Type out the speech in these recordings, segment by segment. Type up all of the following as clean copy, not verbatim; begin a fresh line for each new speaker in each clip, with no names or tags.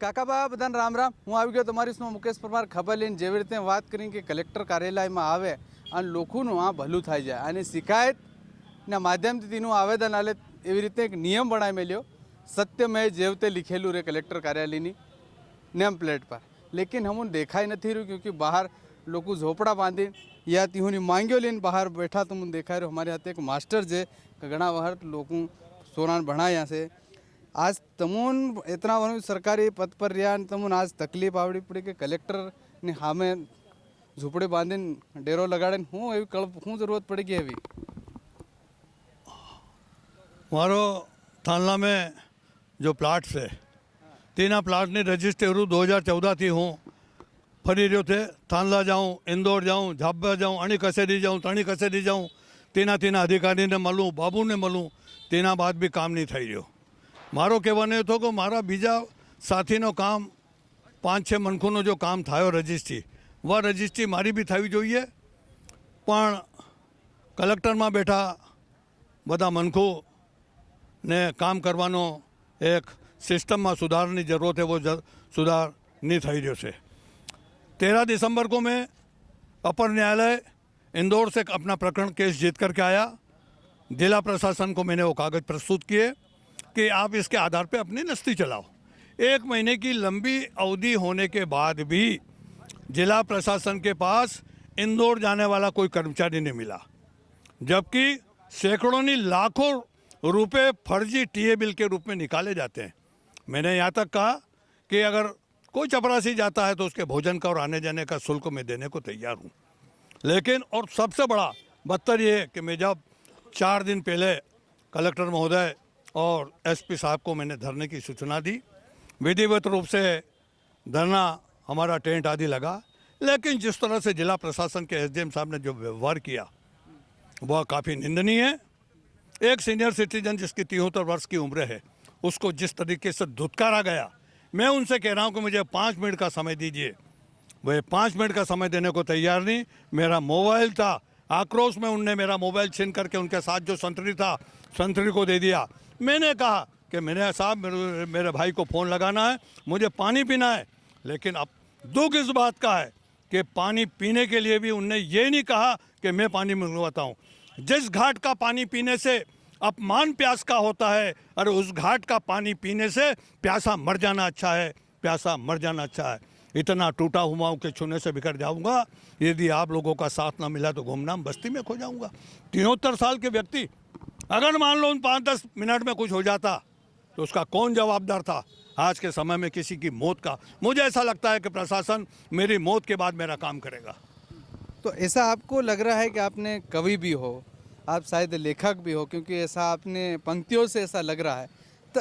કાકાબા બધાને રામ રામ. હું આવી ગયો તમારી શું મુકેશ પરમાર ખબર લઈને જેવી રીતે વાત કરી કે કલેક્ટર કાર્યાલયમાં આવે અને લોકોનું આ ભલું થાય જાય અને શિકાયતના માધ્યમથી તેનું આવેદન આલે એવી રીતે એક નિયમ બનાવી મેલ્યો. સત્યમય જેવતે लिखेલું રે કલેક્ટર કાર્યાલયની नेम प्लेट पर, लेकिन हम देखाई नहीं रही क्योंकि बाहर लोग झोपड़ा बांधी या तीहूनी मांगियो लेने बाहर बैठा तुम देखा रहे. हमारे हाथ एक मास्टर है घना वहर लोग सोना बढ़ा यहाँ से आज तमून इतना वन सरकारी पद पर रहा तमून आज तकलीफ आवड़ी पड़ी कि कलेक्टर ने हामे झूपड़े बांधी डेरो लगाड़े हूँ एवं कल्प हूँ जरूरत पड़ेगी अभी.
मारो थानला में जो प्लाट है तीना प्लाट ने रजिस्टर 2014 थी हूँ फरी रो थे. थानला जाऊँ, इंदौर जाऊँ, झाबा जाऊँ, अणी कसेरी जाऊँ, तणी कसेरी जाऊँ, तीना अधिकारी ने मलूँ, बाबू ने मलूँ, तेना बाद भी काम नहीं थी रो. मारो कहेवानो तो कि मारा बीजा साथीनो काम 5-6 मनखों जो काम थायो रजिस्ट्री वह रजिस्ट्री मारी भी थवी जोईए. पण कलेक्टर में बैठा बधा मनखों ने काम करवानो एक सिस्टम में सुधार की जरूरत है वो सुधार नहीं थी रह्यो है. 13 दिसंबर को मैं अपर न्यायालय इंदौर से अपना प्रकरण केस जीत करके आया. जिला प्रशासन को मैंने वो कागज़ प्रस्तुत किए कि आप इसके आधार पे अपनी नस्ती चलाओ. 1 महीने की लंबी अवधि होने के बाद भी जिला प्रशासन के पास इंदौर जाने वाला कोई कर्मचारी नहीं मिला, जबकि सैकड़ों लाखों रुपए फर्जी टीए बिल के रूप में निकाले जाते हैं. मैंने यहाँ तक कहा कि अगर कोई चपरासी जाता है तो उसके भोजन का और आने जाने का शुल्क मैं देने को तैयार हूँ. लेकिन और सबसे बड़ा बदतर ये है कि मैं जब 4 दिन पहले कलेक्टर महोदय और एसपी साहब को मैंने धरने की सूचना दी, विधिवत रूप से धरना हमारा टेंट आदि लगा, लेकिन जिस तरह से जिला प्रशासन के एसडीएम साहब ने जो व्यवहार किया वह काफ़ी निंदनीय है. एक सीनियर सिटीजन जिसकी 73 वर्ष की उम्र है उसको जिस तरीके से धुतकारा गया, मैं उनसे कह रहा हूं कि मुझे 5 मिनट का समय दीजिए. वह 5 मिनट का समय देने को तैयार नहीं. मेरा मोबाइल था, आक्रोश में उनने मेरा मोबाइल छीन करके उनके साथ जो संतरी था संतरी को दे दिया. मैंने कहा कि मैंने साहब मेरे भाई को फ़ोन लगाना है, मुझे पानी पीना है. लेकिन अब दुख इस बात का है कि पानी पीने के लिए भी उनने ये नहीं कहा कि मैं पानी मंगवाता हूँ. जिस घाट का पानी पीने से अपमान प्यास का होता है, और उस घाट का पानी पीने से प्यासा मर जाना अच्छा है, प्यासा मर जाना अच्छा है. इतना टूटा हुआ हूँ कि छूने से बिखर जाऊंगा. यदि आप लोगों का साथ ना मिला तो गुमनाम बस्ती में खो जाऊंगा. 73 साल के व्यक्ति अगर मान लो उन 5-10 मिनट में कुछ हो जाता तो उसका कौन जवाबदार था आज के समय में किसी की मौत का. मुझे ऐसा लगता है कि प्रशासन मेरी मौत के बाद मेरा काम करेगा.
तो ऐसा आपको लग रहा है कि आपने कवि भी हो, आप शायद लेखक भी हो, क्योंकि ऐसा आपने पंक्तियों से ऐसा लग रहा है. तो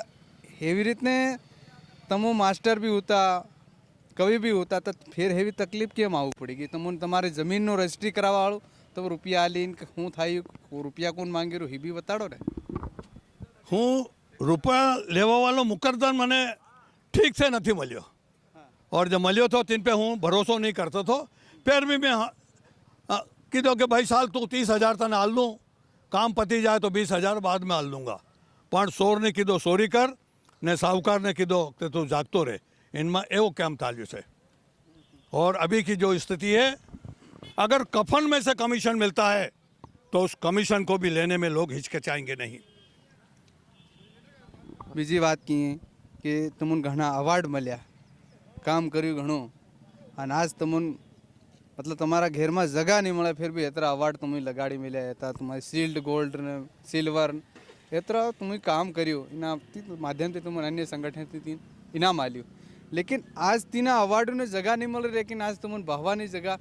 एवी रीतने तमो मास्टर भी होता, कवि भी होता, तो फिर हेवी तकलीफ केम आवू पड़ेगी. तमोने तमारी जमीननो रजिस्ट्री करावा वाळो तो रुपया आलीने हूँ थाई रुपया कोण मांगी रह्यो हे बी बताड़ो ने.
हूँ रुपया लेवा वालों मुकद्दर मने ठीक से नहीं मल्यो, और जब मल्यो तो तीन पे हूँ भरोसो नहीं करता तो फिर भी मैं कीधो कि भाई साल तू 30,000 तने हाल लूँ, काम पती जाए तो 20,000 बाद में हाल लूँगा. पण सोर ने कीधो सोरी कर ने साहूकार ने कीधो कि तू जागतो रहे. इनमें एवं काम चाल्यु है. और अभी की जो स्थिति है, अगर कफन में से कमीशन मिलता है तो उस कमीशन को भी लेने में लोग हिचकिचाएंगे नहीं.
बीजी बात की कि तमोने घणा अवार्ड मल्या, काम कर्યું घणું, અને आज तमोने मतलब तमारा घेर में जगह नहीं મળે फिर भी एतरा अवार्ड तुम्हें लगाड़ी मिले था. तुम्हारी शील्ड गोल्ड ने सिल्वर एतरा तुम्हें काम कर्યું इना माध्यम से तुम्हें अन्य संगठन थी इनाम आल्યું. लेकिन आज तीना अवार्ड ने जगह नहीं मिल रही, लेकिन आज तुम्हें बहवानी जगह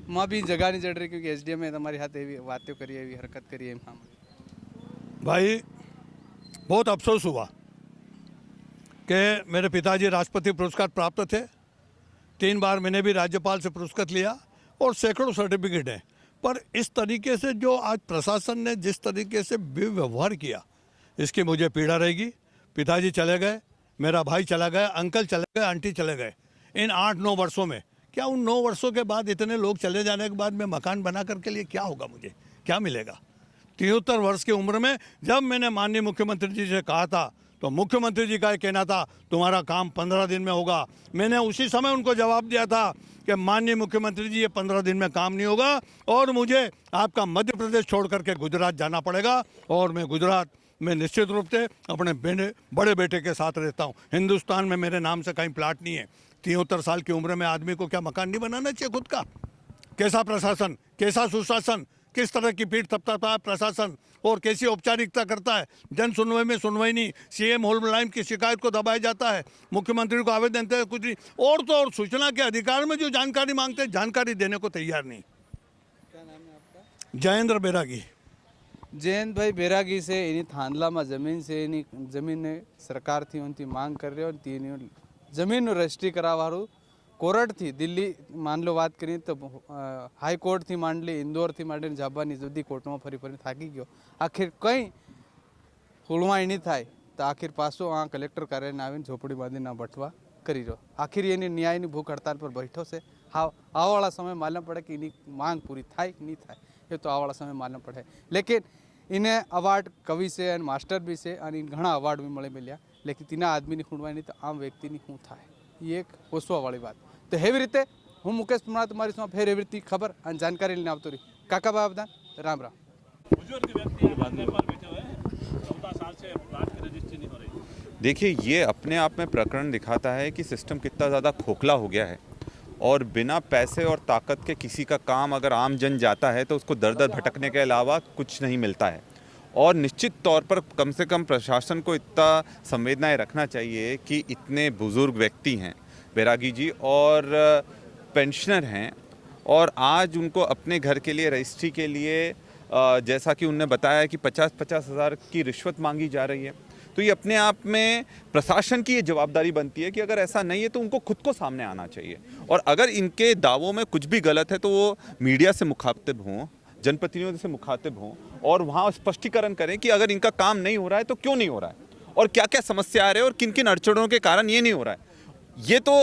में भी जगह नहीं जड़ रही क्योंकि एसडीएम में तुम्हारी हाथ एवी बातें करी, एवी हरकत करी.
भाई बहुत अफसोस हुआ कि मेरे पिताजी राष्ट्रपति पुरस्कार प्राप्त थे. 3 बार मैंने भी राज्यपाल से पुरस्कार लिया और सैकड़ों सर्टिफिकेट हैं. पर इस तरीके से जो आज प्रशासन ने जिस तरीके से व्यवहार किया, इसकी मुझे पीड़ा रहेगी. पिताजी चले गए, मेरा भाई चला गया, अंकल चले गए, आंटी चले गए. इन 8-9 वर्षों में क्या उन 9 वर्षों के बाद इतने लोग चले जाने के बाद मैं मकान बना कर के लिए क्या होगा, मुझे क्या मिलेगा. 73 वर्ष की उम्र में जब मैंने माननीय मुख्यमंत्री जी से कहा था तो मुख्यमंत्री जी का ये कहना था तुम्हारा काम 15 दिन में होगा। मैंने उसी समय उनको जवाब दिया था कि माननीय मुख्यमंत्री जी ये 15 दिन में काम नहीं होगा और मुझे आपका मध्य प्रदेश छोड़ करके गुजरात जाना पड़ेगा और मैं गुजरात में निश्चित रूप से अपने बड़े बेटे के साथ रहता हूँ। हिंदुस्तान में मेरे नाम से कहीं प्लाट नहीं है। 73 साल की उम्र में आदमी को क्या मकान नहीं बनाना चाहिए खुद का? कैसा प्रशासन, कैसा सुशासन, किस तरह की पीठ थपथपाता है प्रशासन और कैसी औपचारिकता करता है। जन सुनवाई में सुनवाई नहीं, सीएम हेल्पलाइन की शिकायत को दबाया जाता है, मुख्यमंत्री को आवेदन देते हैं कुछ नहीं, और तो और सूचना के अधिकार में जो जानकारी मांगते हैं जानकारी देने को तैयार नहीं।
क्या नाम है आपका?
जयेंद्र बैरागी।
જયંતભાઈ બેરાગી છે એની થાંદલામાં જમીન છે, એની જમીનને સરકારથી ઉનથી માંગ કરી રહ્યો અને તેની જમીનનું રજીસ્ટ્રી કરાવવાનું કોર્ટથી દિલ્હી માનલો વાત કરીએ તો હાઈકોર્ટથી માંડલી ઇન્દોરથી માંડીને જાબાની બધી કોર્ટમાં ફરી ફરી થાકી ગયો, આખિર કંઈ હુળવાઈ નહીં થાય તો આખિર પાછો આ કલેક્ટર કાર્યાલયને આવીને ઝોપડી બાંધીને બટવા કરી રહ્યો। આખિર એની ન્યાયની ભૂખ હડતાલ પર બેઠો છે। આવવાળા समय मालूम पड़े कि એની માંગ પૂરી થાય કે નહીં થાય એ તો આવવાળા समय मालूम पड़े। लेकिन इन्हें अवार्ड कवि से और मास्टर भी से और इन घना अवार्ड भी મળે मिल्या, लेकिन तीना आदमी ની ખૂણવાય नहीं तो आम व्यक्ति ની શું થાય ये एक હોસવા વાળી વાત। तो हेवी रीते हूँ मुकेश परमार तुम्हारी साथ फेर एवी रीति खबर और जानकारी लेने आवतो रही। काका बाबा बदान राम राम।
देखिए, ये अपने आप में प्रकरण दिखाता है कि सिस्टम कितना ज़्यादा खोखला हो गया है और बिना पैसे और ताकत के किसी का काम अगर आम जन जाता है तो उसको दर दर भटकने के अलावा कुछ नहीं मिलता है। और निश्चित तौर पर कम से कम प्रशासन को इतना संवेदनाएं रखना चाहिए कि इतने बुज़ुर्ग व्यक्ति हैं बैरागी जी और पेंशनर हैं और आज उनको अपने घर के लिए रजिस्ट्री के लिए जैसा कि उनने बताया कि 50-50 हज़ार की रिश्वत मांगी जा रही है। तो ये अपने आप में प्रशासन की ये जवाबदारी बनती है कि अगर ऐसा नहीं है तो उनको खुद को सामने आना चाहिए और अगर इनके दावों में कुछ भी गलत है तो वो मीडिया से मुखातिब हों, जनप्रतिनिधियों से मुखातिब हों और वहाँ स्पष्टीकरण करें कि अगर इनका काम नहीं हो रहा है तो क्यों नहीं हो रहा है और क्या क्या समस्या आ रही है और किन किन अड़चनों के कारण ये नहीं हो रहा है। ये तो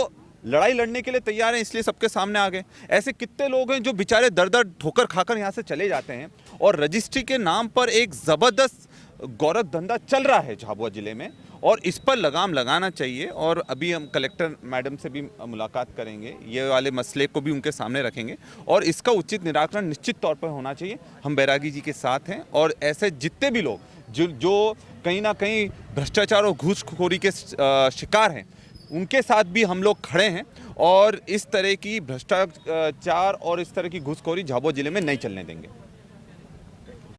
लड़ाई लड़ने के लिए तैयार हैं, इसलिए सबके सामने आ गए। ऐसे कितने लोग हैं जो बेचारे दर दर ठोकर खाकर यहाँ से चले जाते हैं और रजिस्ट्री के नाम पर एक ज़बरदस्त गौरव धंधा चल रहा है झाबुआ ज़िले में और इस पर लगाम लगाना चाहिए। और अभी हम कलेक्टर मैडम से भी मुलाकात करेंगे, ये वाले मसले को भी उनके सामने रखेंगे और इसका उचित निराकरण निश्चित तौर पर होना चाहिए। हम बैरागी जी के साथ हैं और ऐसे जितने भी लोग जो कहीं ना कहीं भ्रष्टाचार और घूसखोरी के शिकार हैं उनके साथ भी हम लोग खड़े हैं और इस तरह की भ्रष्टाचार और इस तरह की घूसखोरी झाबुआ ज़िले में नहीं चलने देंगे।